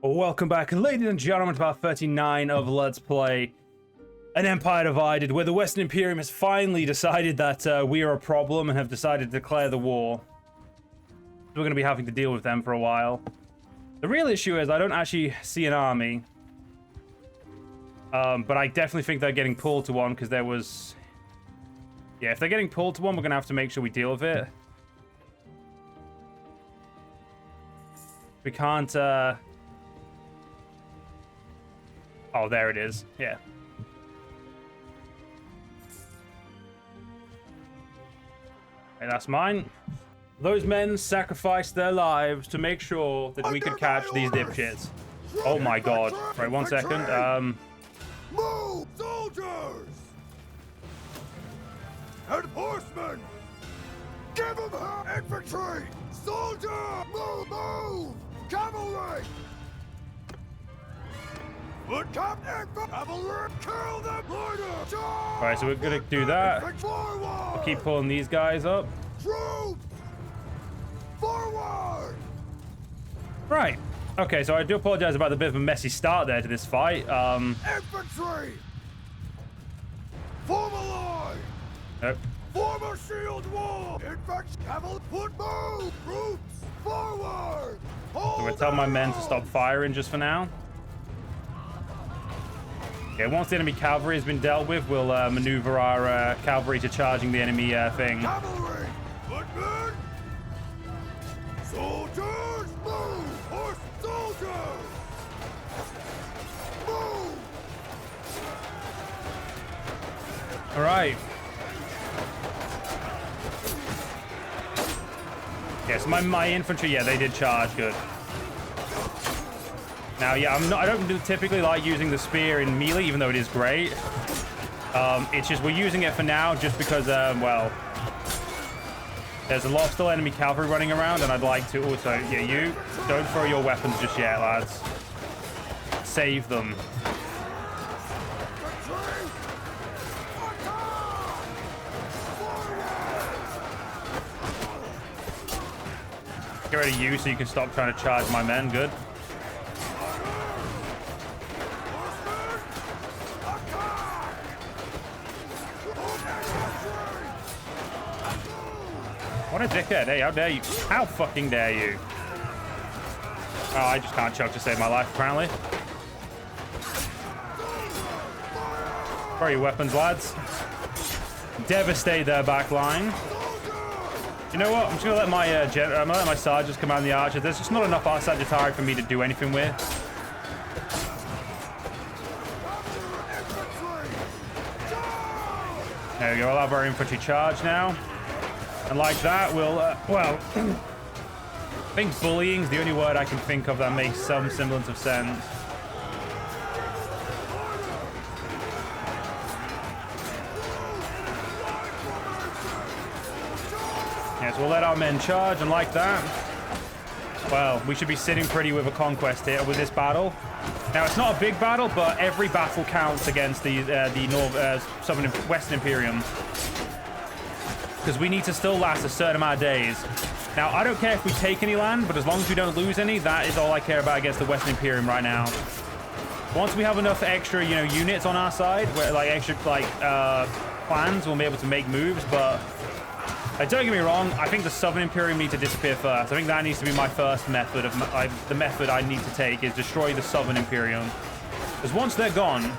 Welcome back, ladies and gentlemen, to part 39 of Let's Play An Empire Divided, where the Western Imperium has finally decided that we are a problem and have decided to declare the war. We're going to be having to deal with them for a while. The real issue is I don't actually see an army. But I definitely think they're getting pulled to one because there was... Yeah, if they're getting pulled to one, we're going to have to make sure we deal with it. We can't... Oh, there it is. Yeah. Hey, that's mine. Those men sacrificed their lives to make sure that we could catch these dipshits. Oh my god. Right, 1 second. Move, soldiers! And horsemen! Give them her infantry! Soldier! Move! Cavalry! Put cavalry! Kill them! Alright, so we're gonna do that. We'll keep pulling these guys up. Troops! Forward! Right. Okay, so I do apologize about the bit of a messy start there to this fight. Infantry! Form a line! Nope. Form a shield wall! Infantry! Cavalry! Move! Troops! Forward! So we're gonna tell my men to stop firing just for now. Okay, once the enemy cavalry has been dealt with, we'll maneuver our cavalry to charging the enemy thing. Cavalry! Footmen! Soldiers! Move! Horse soldiers! Move! All right. Yes, my infantry, yeah, they did charge. Good. Now, yeah, I don't typically like using the spear in melee, even though it is great. It's just we're using it for now, just because, well, there's a lot of still enemy cavalry running around, and I'd like to also, yeah, you don't throw your weapons just yet, lads. Save them. Get rid of you so you can stop trying to charge my men. Good. What a dickhead. Hey, how dare you? How fucking dare you? Oh, I just can't choke to save my life, apparently. Throw your weapons, lads. Devastate their back line. You know what? I'm just gonna let my sergeants command the archers. There's just not enough Sagittari for me to do anything with. There we go. I'll have our infantry charge now. And like that, we'll, well, I think bullying's the only word I can think of that makes some semblance of sense. Yes, we'll let our men charge, and like that, well, we should be sitting pretty with a conquest here with this battle. Now, it's not a big battle, but every battle counts against the Southern Western Imperium. Because we need to still last a certain amount of days. Now, I don't care if we take any land, but as long as we don't lose any, that is all I care about against the Western Imperium right now. Once we have enough extra, you know, units on our side, where like extra plans, we'll be able to make moves. But don't get me wrong, I think the Southern Imperium need to disappear first. I think that needs to be my first method of the method I need to take is destroy the Southern Imperium. Because once they're gone,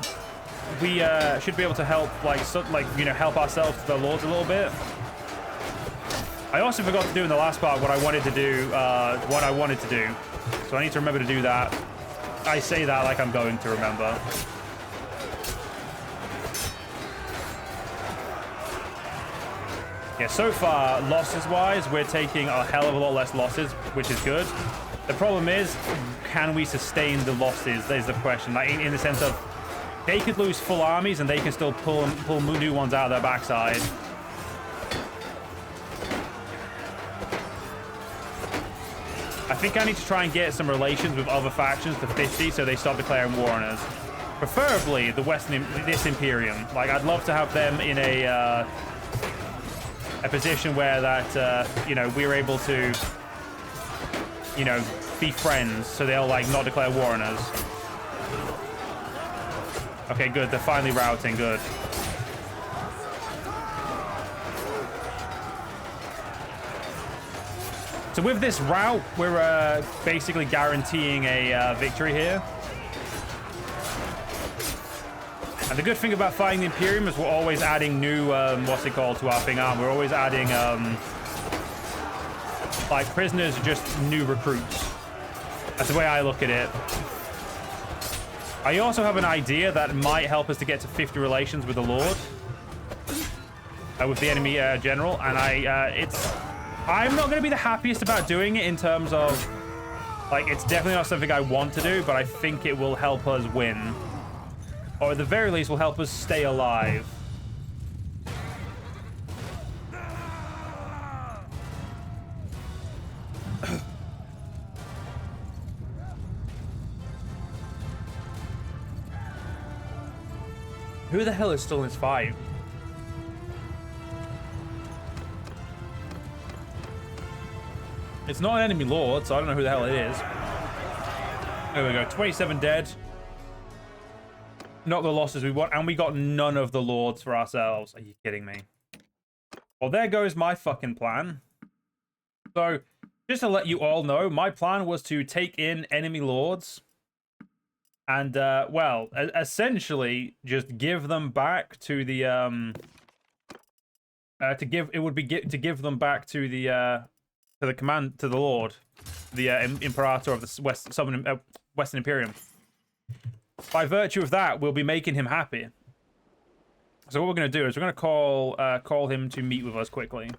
we should be able to help, help ourselves to the lords a little bit. I also forgot to do in the last part what I wanted to do, So I need to remember to do that. I say that like I'm going to remember. Yeah, so far, losses-wise, we're taking a hell of a lot less losses, which is good. The problem is, can we sustain the losses? Is the question. Like, in the sense of, they could lose full armies and they can still pull new ones out of their backside. I think I need to try and get some relations with other factions to 50 so they stop declaring war on us. Preferably this Imperium. Like, I'd love to have them in a position where that, you know, we're able to, you know, be friends, so they'll like not declare war on us. Okay, good. They're finally routing. Good. So with this route, we're basically guaranteeing a victory here. And the good thing about fighting the Imperium is we're always adding new, what's it called, to our thing arm. We're always adding, like, prisoners are just new recruits. That's the way I look at it. I also have an idea that might help us to get to 50 relations with the Lord. With the enemy general. And I'm not going to be the happiest about doing it in terms of, like, it's definitely not something I want to do, but I think it will help us win. Or at the very least, will help us stay alive. Who the hell is still in this fight? It's not an enemy lord, so I don't know who the hell it is. There we go. 27 dead. Not the losses we want, and we got none of the lords for ourselves. Are you kidding me? Well, there goes my fucking plan. So, just to let you all know, my plan was to take in enemy lords and, well, essentially just give them back to the, to give them back to the Lord, the Imperator of the Western Imperium. By virtue of that, we'll be making him happy. So what we're going to do is we're going to call him to meet with us quickly.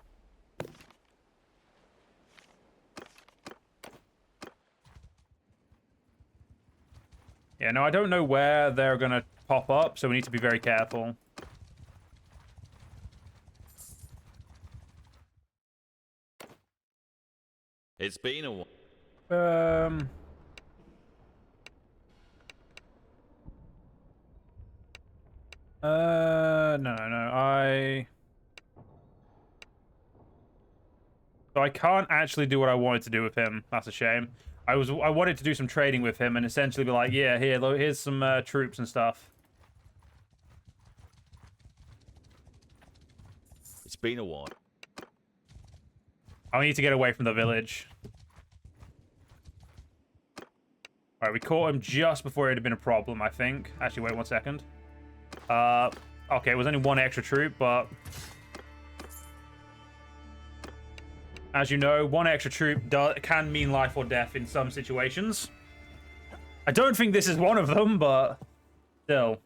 Yeah, no, I don't know where they're going to pop up, so we need to be very careful. It's been a while. No. So I can't actually do what I wanted to do with him. That's a shame. I wanted to do some trading with him and essentially be like, yeah, here's some troops and stuff. It's been a while. I need to get away from the village. Alright, we caught him just before it had been a problem, I think. Actually, wait 1 second. Okay, it was only one extra troop, but as you know, one extra troop can mean life or death in some situations. I don't think this is one of them, but still.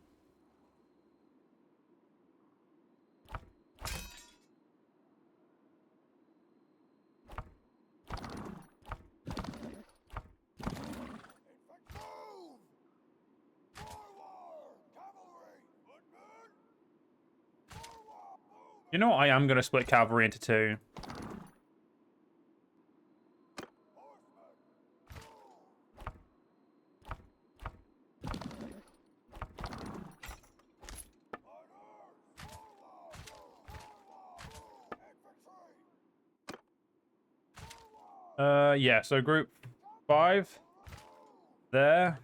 You know what? I am going to split cavalry into two. Yeah, so group 5 there,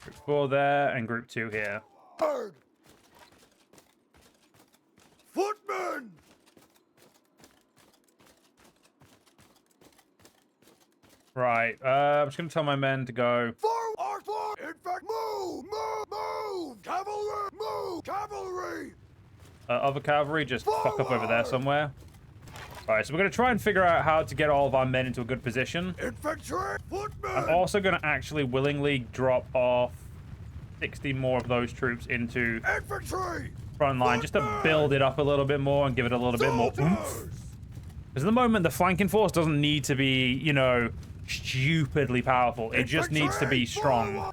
group 4 there, and group 2 here. Footmen! Right, I'm just going to tell my men to go. Forward! In fact, move! Cavalry! Move! Cavalry! Other cavalry, just fuck up over there somewhere. Alright, so we're going to try and figure out how to get all of our men into a good position. Infantry! Footmen! I'm also going to actually willingly drop off 60 more of those troops into Infantry! front line, just to build it up a little bit more and give it a little bit more oomph. Because at the moment, the flanking force doesn't need to be, you know, stupidly powerful. It just needs to be strong.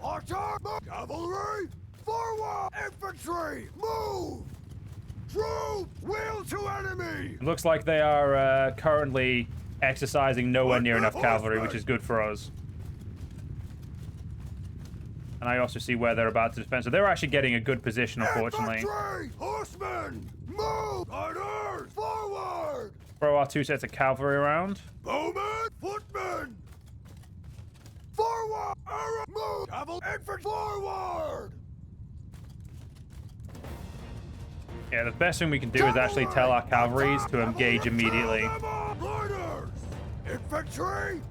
Cavalry! Forward! Infantry! Move! Troops! Wheel to enemy! It looks like they are currently exercising nowhere near enough cavalry, which is good for us. And I also see where they're about to defend. So they're actually getting a good position, unfortunately. Infantry! Horsemen! Move! Riders! Forward! Throw our 2 sets of cavalry around. Bowmen! Footmen! Forward! Move! Cavalry! Infantry! Forward! Yeah, the best thing we can do is actually tell our cavalries to engage immediately. Riders! Infantry!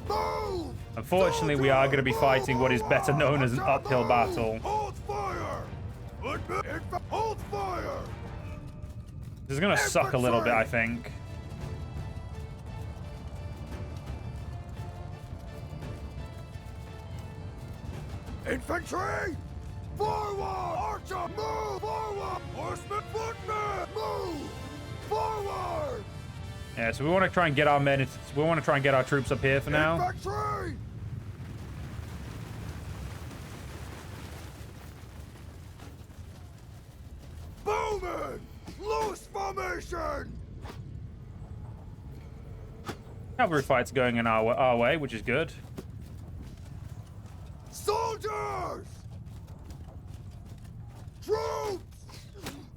Move! Unfortunately, we are going to be fighting what is better known as an uphill battle. Hold fire! Hold fire! This is going to suck a little bit, I think. Infantry! Forward! Archer! Move! Forward! Horsemen! Footmen! Move! Forward! Yeah, so we want to try and get our men. We want to try and get our troops up here for now. Infantry! Bowman! Loose formation! Cavalry fights going in our way, which is good. Soldiers! Troops!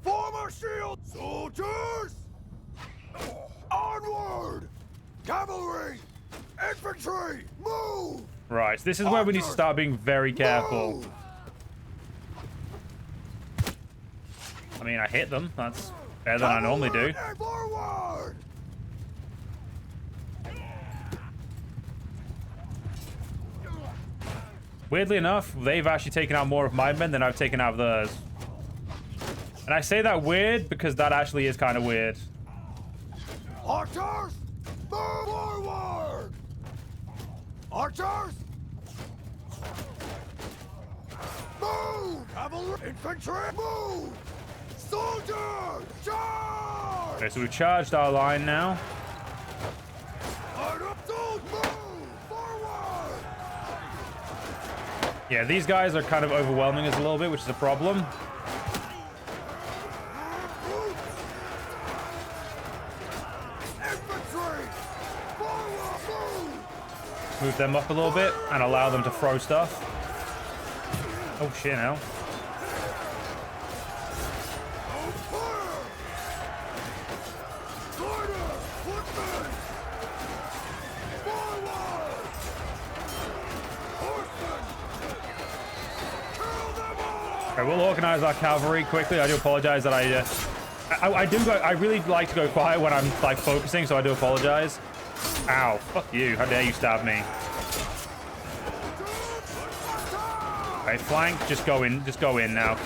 Form a shield! Soldiers! Onward! Cavalry! Infantry! Move! Right, so this is where we need to start being very careful. Move! I mean, I hit them. That's better than I normally do. And forward! Weirdly enough, they've actually taken out more of my men than I've taken out of theirs. And I say that weird because that actually is kind of weird. Archers! Move forward! Archers! Move! Cavalry! Infantry! Move! Soldiers! Charge! Okay, so we've charged our line now. Line up! Soldiers! Move! Forward! Yeah, these guys are kind of overwhelming us a little bit, which is a problem. Infantry! Forward! Move! Move them up a little bit and allow them to throw stuff. Oh shit, now. Fire! Glider! Footmen! Forward! Horsemen! Kill them all! Okay, we'll organize our cavalry quickly. I do apologize that I really like to go quiet when I'm like focusing, so I do apologize. Ow, fuck you. How dare you stab me? Okay, flank, just go in now.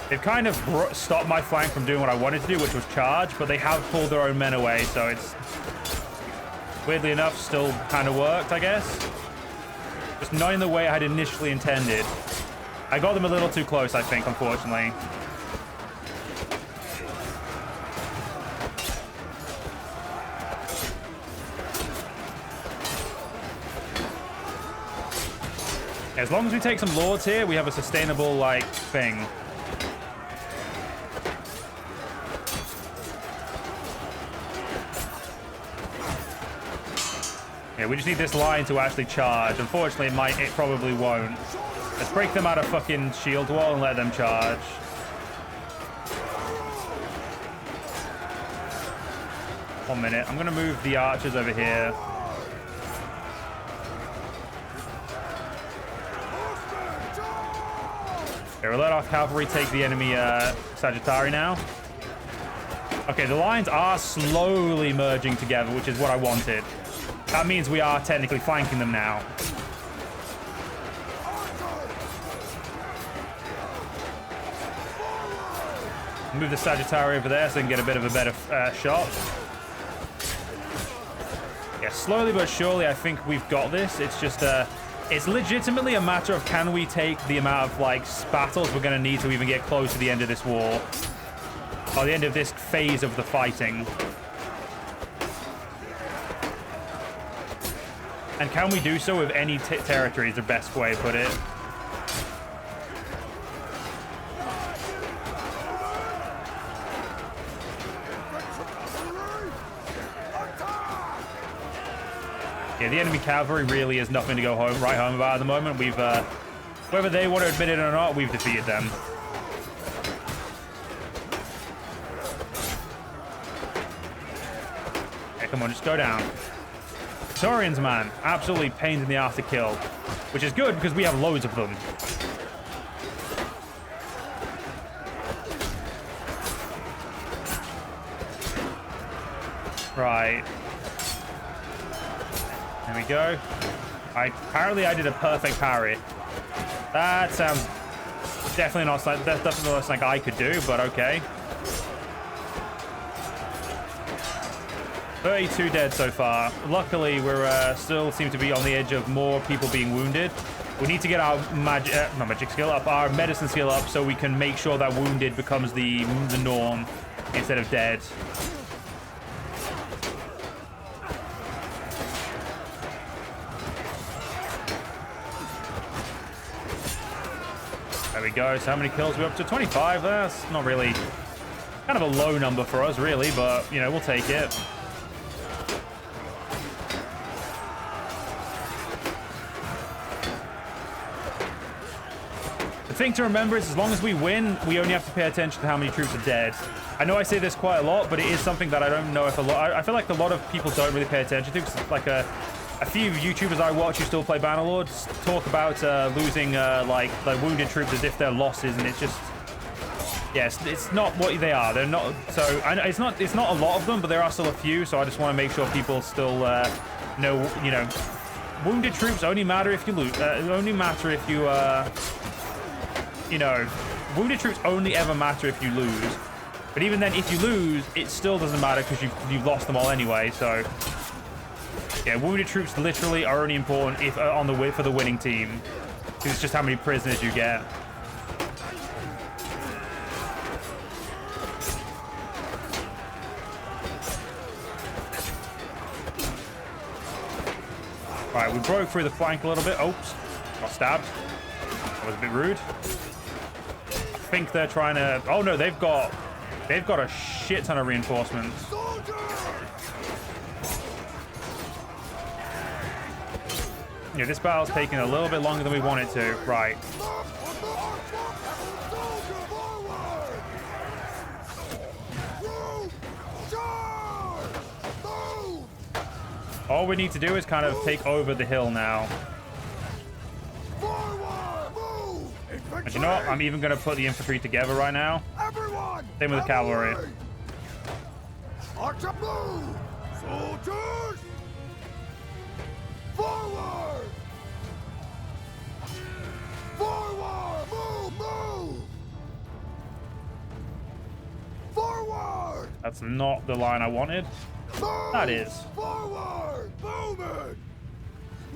They've kind of stopped my flank from doing what I wanted to do, which was charge, but they have pulled their own men away, so it's weirdly enough still kind of worked, I guess. Just not in the way I had initially intended. I got them a little too close, I think, unfortunately. As long as we take some lords here, we have a sustainable, like, thing. Yeah, we just need this line to actually charge. Unfortunately, it probably won't. Let's break them out of fucking shield wall and let them charge. One minute. I'm gonna move the archers over here. Okay, we'll let our cavalry take the enemy Sagittari now. Okay, the lines are slowly merging together, which is what I wanted. That means we are technically flanking them now. Move the Sagittari over there so they can get a bit of a better shot. Yeah, slowly but surely, I think we've got this. It's just it's legitimately a matter of can we take the amount of like battles we're going to need to even get close to the end of this war, or the end of this phase of the fighting. And can we do so with any territory is the best way to put it. Yeah, the enemy cavalry really is nothing to go right home about at the moment. We've, whether they want to admit it or not, we've defeated them. Okay, come on, just go down. Praetorians, man, absolutely pains in the ass to kill. which is good because we have loads of them. Right. There we go. Apparently I did a perfect parry. That sounds definitely not something I could do, but okay. 32 dead so far. Luckily, we're still seem to be on the edge of more people being wounded. We need to get our not magic skill up, our medicine skill up, so we can make sure that wounded becomes the norm instead of dead. There we go. So how many kills are we up to? 25. That's not really kind of a low number for us, really, but you know, we'll take it. The thing to remember is as long as we win, we only have to pay attention to how many troops are dead. I know I say this quite a lot, but it is something that I don't know if a lot... I feel like a lot of people don't really pay attention to, because like a few YouTubers I watch who still play Bannerlord talk about losing like wounded troops as if they're losses, and it's just... Yes, it's not what they are. They're not... So, it's not a lot of them, but there are still a few, so I just want to make sure people still know, you know... Wounded troops only matter if you lose. Only matter if you... you know, wounded troops only ever matter if you lose. But even then, if you lose, it still doesn't matter because you've lost them all anyway. So, yeah, wounded troops literally are only important if for the winning team. Because it's just how many prisoners you get. Right, we broke through the flank a little bit. Oops, got stabbed. That was a bit rude. I think they're trying to... Oh no, they've got a shit ton of reinforcements. Yeah, this battle's taking a little bit longer than we want it to. Right. All we need to do is kind of take over the hill now. And you know what? I'm even going to put the infantry together right now. Same with the cavalry. Archer, move! Soldiers! Forward! Forward! Move! Forward! That's not the line I wanted. Move! That is. Forward! Movement!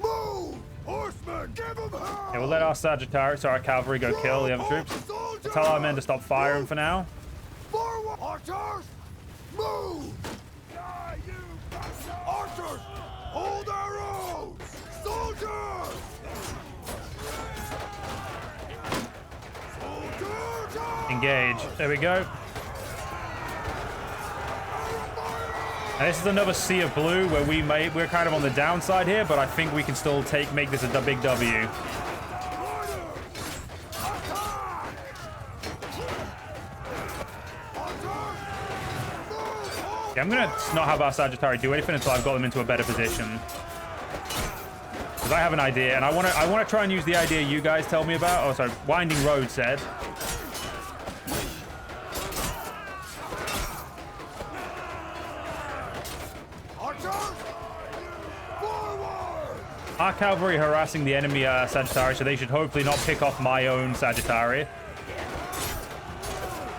Move! Horsemen, give them hell! Yeah, we'll let our Sagittarius, our cavalry, go kill the other troops. We'll tell our men to stop firing for now. Forward! Archers! Move! Die, you bastards! Archers! Hold arrows! Soldiers! Soldiers! Engage. There we go. And this is another sea of blue where we're kind of on the downside here, but I think we can still make this a big W. Yeah, I'm gonna not have our Sagittari do anything until I've got them into a better position. Because I have an idea, and I wanna try and use the idea you guys tell me about. Oh, sorry, Winding Road said. Our cavalry harassing the enemy Sagittari, so they should hopefully not pick off my own Sagittari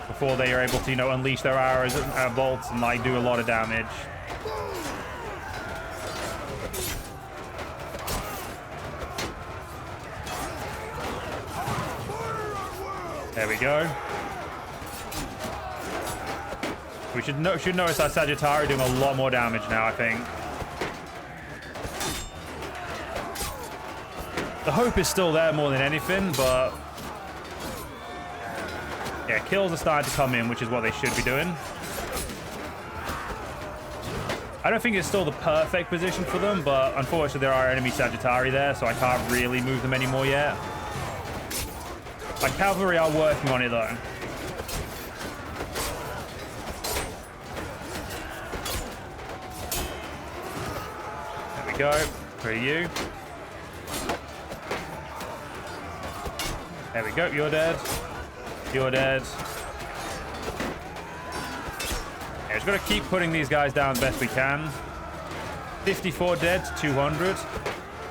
before they are able to, you know, unleash their arrows and bolts and like do a lot of damage. There we go. We should notice our Sagittari doing a lot more damage now, I think. The hope is still there more than anything, but yeah, kills are starting to come in, which is what they should be doing. I don't think it's still the perfect position for them, but unfortunately there are enemy Sagittari there, so I can't really move them anymore yet. My cavalry are working on it though. There we go. For you. There we go. You're dead. You're dead. Yeah, just got to keep putting these guys down the best we can. 54 dead to 200.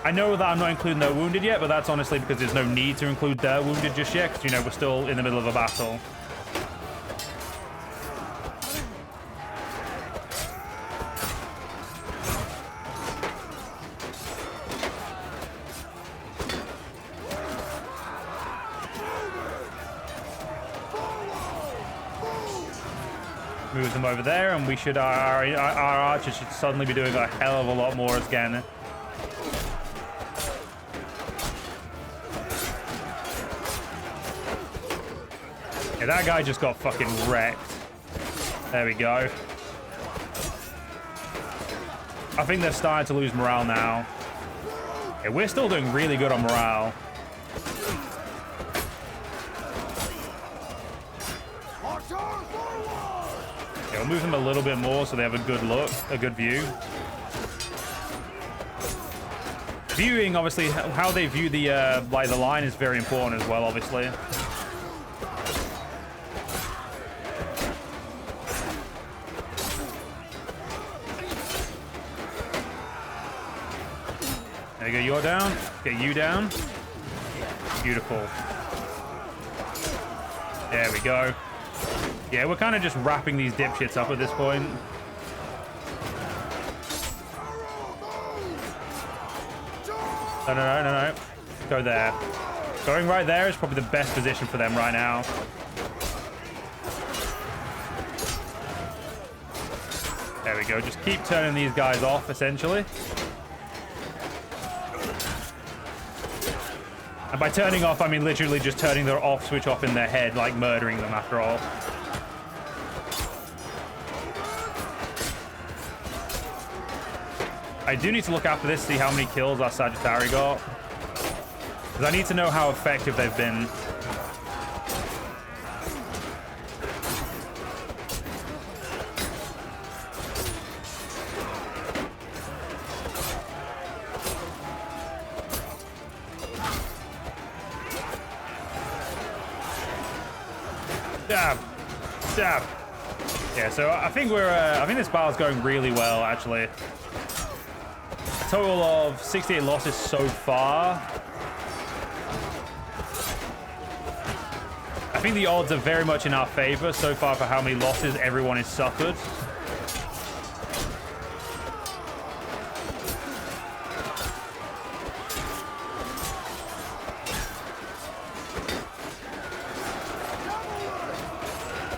I know that I'm not including their wounded yet, but that's honestly because there's no need to include their wounded just yet, because, you know, we're still in the middle of a battle. Move them over there, and we should our archers should suddenly be doing a hell of a lot more again. Yeah, that guy just got fucking wrecked. There we go. I think they're starting to lose morale now. Yeah, we're still doing really good on morale. Yeah, we'll move them a little bit more so they have a good look, a good view. Viewing, obviously, how they view the like the line is very important as well, obviously. There you go, you're down. Get you down. Beautiful. There we go. Yeah, we're kind of just wrapping these dipshits up at this point. No. Go there. Going right there is probably the best position for them right now. There we go. Just keep turning these guys off, essentially. And by turning off, I mean literally just turning their off switch off in their head, like murdering them after all. I do need to look after this, see how many kills our Sagittari got. Because I need to know how effective they've been. Stab! Stab! Yeah, so I think I think this battle's going really well, actually. Total of 68 losses so far. I think the odds are very much in our favor so far for how many losses everyone has suffered.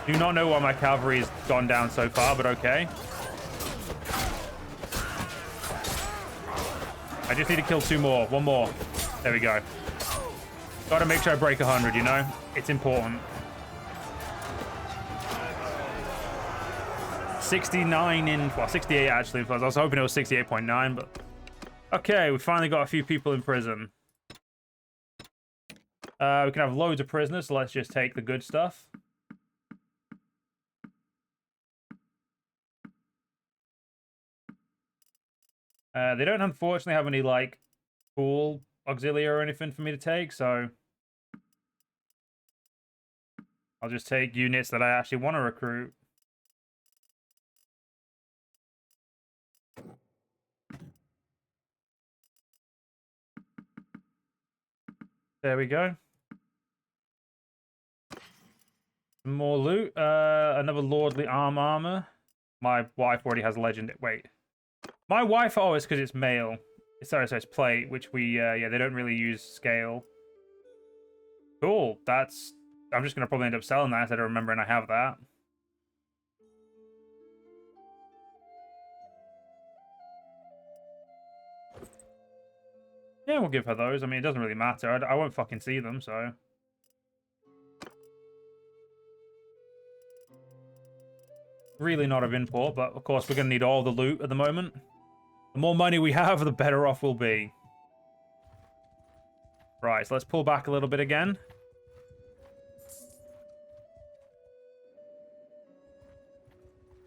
Do not know why my cavalry has gone down so far, but okay. I just need to kill 2 more. 1 more. There we go. Gotta make sure I break 100, you know? It's important. 69 in... Well, 68 actually. I was hoping it was 68.9, but... Okay, we finally got a few people in prison. We can have loads of prisoners, so let's just take the good stuff. They don't unfortunately have any, like, cool auxiliary or anything for me to take, so I'll just take units that I actually want to recruit. There we go. More loot. Another lordly armor. My wife already has legend. Wait. My wife, oh, it's because it's male. Sorry, so it's plate, which we, yeah, they don't really use scale. Cool, that's... I'm just going to probably end up selling that instead of remembering I have that. Yeah, we'll give her those. I mean, it doesn't really matter. I won't fucking see them, so... Really not of import, but of course we're going to need all the loot at the moment. The more money we have, the better off we'll be. Right, so let's pull back a little bit again.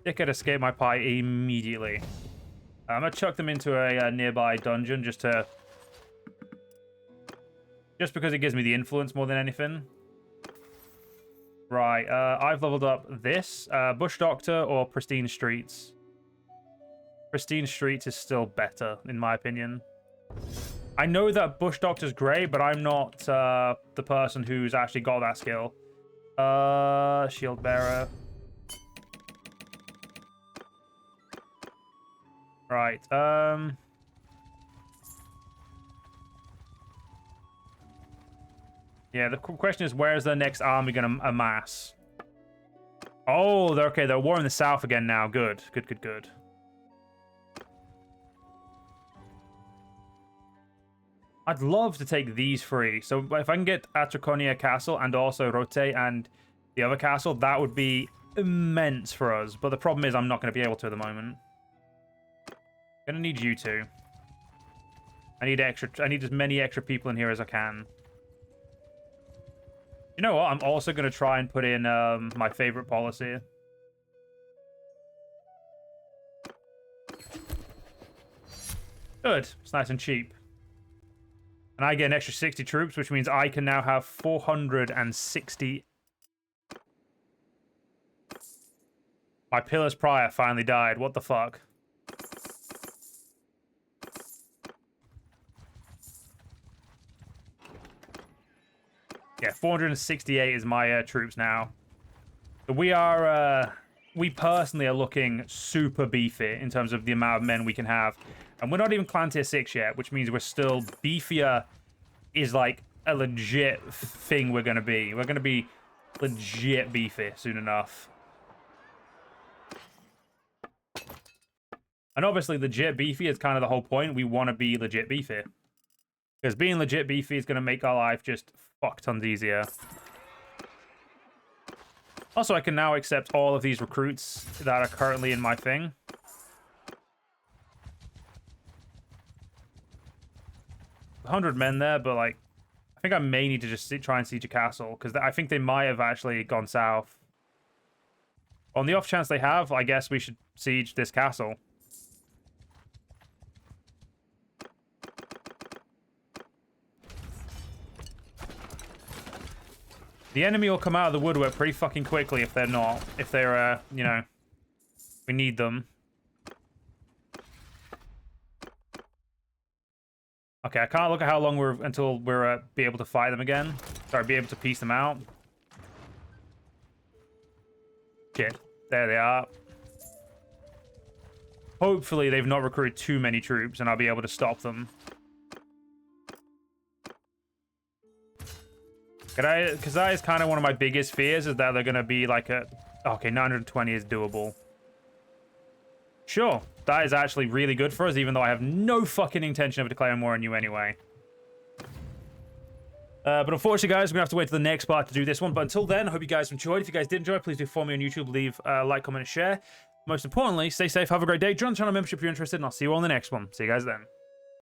Dickhead escaped my pie immediately. I'm going to chuck them into a nearby dungeon just to Just because it gives me the influence more than anything. Right, I've leveled up this. Bush Doctor or Pristine Streets? Pristine Streets is still better, in my opinion. I know that Bush Doctor's great, but I'm not the person who's actually got that skill. Shield Bearer. Right, yeah, the question is, where's the next army going to amass? Oh, they're okay. They're war in the south again now. Good, good, good, good. I'd love to take these three. So if I can get Atraconia Castle and also Rote and the other castle, that would be immense for us. But the problem is I'm not going to be able to at the moment. Gonna need you two. I need as many extra people in here as I can. You know what? I'm also going to try and put in my favorite policy. Good. It's nice and cheap. And I get an extra 60 troops, which means I can now have 460. My Pillar's Prior finally died. What the fuck? Yeah, 468 is my troops now. So we personally are looking super beefy in terms of the amount of men we can have. And we're not even clan tier 6 yet, which means we're still beefier is like a legit thing we're going to be. We're going to be legit beefy soon enough. And obviously legit beefy is kind of the whole point. We want to be legit beefy. Because being legit beefy is going to make our life just fuck tons easier. Also, I can now accept all of these recruits that are currently in my thing. $100 men there, but like, I think I may need to just try and siege a castle, because I think they might have actually gone south. On the off chance they have, I guess we should siege this castle. The enemy will come out of the woodwork pretty fucking quickly if they're not. If they're, you know, we need them. Okay, I can't look at how long until we're be able to fight them again. Sorry, be able to piece them out. Shit, there they are. Hopefully they've not recruited too many troops and I'll be able to stop them. Because that is kind of one of my biggest fears, is that they're going to be like a... Okay, 920 is doable. Sure, that is actually really good for us, even though I have no fucking intention of declaring war on you anyway. But unfortunately, guys, we're going to have to wait till the next part to do this one. But until then, I hope you guys enjoyed. If you guys did enjoy, please do follow me on YouTube, leave a like, comment, and share. Most importantly, stay safe, have a great day. Join the channel membership if you're interested, and I'll see you all in the next one. See you guys then.